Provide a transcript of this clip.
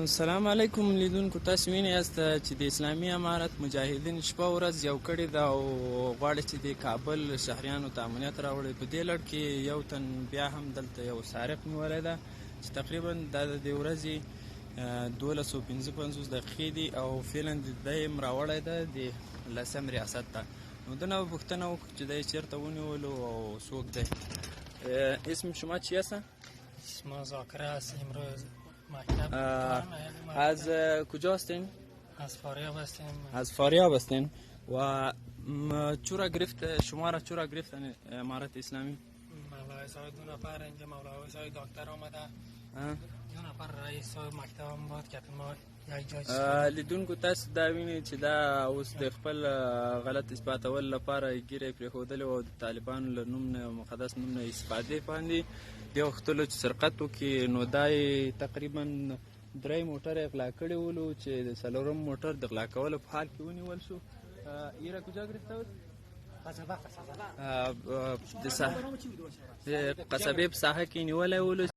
سلام علیکم لیدونکو، تاسو وینئ یاست چې د اسلامي امارت مجاهدین شپه ورځ یو کړې ده او غواړي چې د کابل شهریانو ته امنیت راوړي. په دې لړ کې یو تن بیا هم دلته یو سارق نیولی ده چې تقریبا دا د دې ورځې 12:55 دقیقې دي او فعلا د یې راوړی ده د 10 ریاست ته. نو ده نه به پوښتنه وکړو چې دی چېرته ونیولو او څوک دی. اسم شما چی هست؟ اسم ذاکره است. امروز مکتب از کجا هستین؟ از فاریاب هستیم. از فاریاب هستین و چرا گرفت شما را چرا گرفتن امارت اسلامی؟ مولای صاحب 2 نفر اینجا مولای صاحب دکتر آمده 2 نفر رئیس صاحب مکتب هم بود که ما یک جای لیدونکو تاسو دا وینئ چې دا اوس د خپل غلط اثباتولو لپاره ګیره یې پرېښودلې وه او د طالبانو له نوم نه مقدس نوم نه استفادې باندې دې غوښتلو چې سرقت وکړي. نو دا یې تقریبا 3 موټر اغلا کړي ولو چې د 4م موټر د غلا کولو په حال کې ونیول شو. ایره کجا گرفته بود؟ قصبه په ساحه کې نیولی ولو.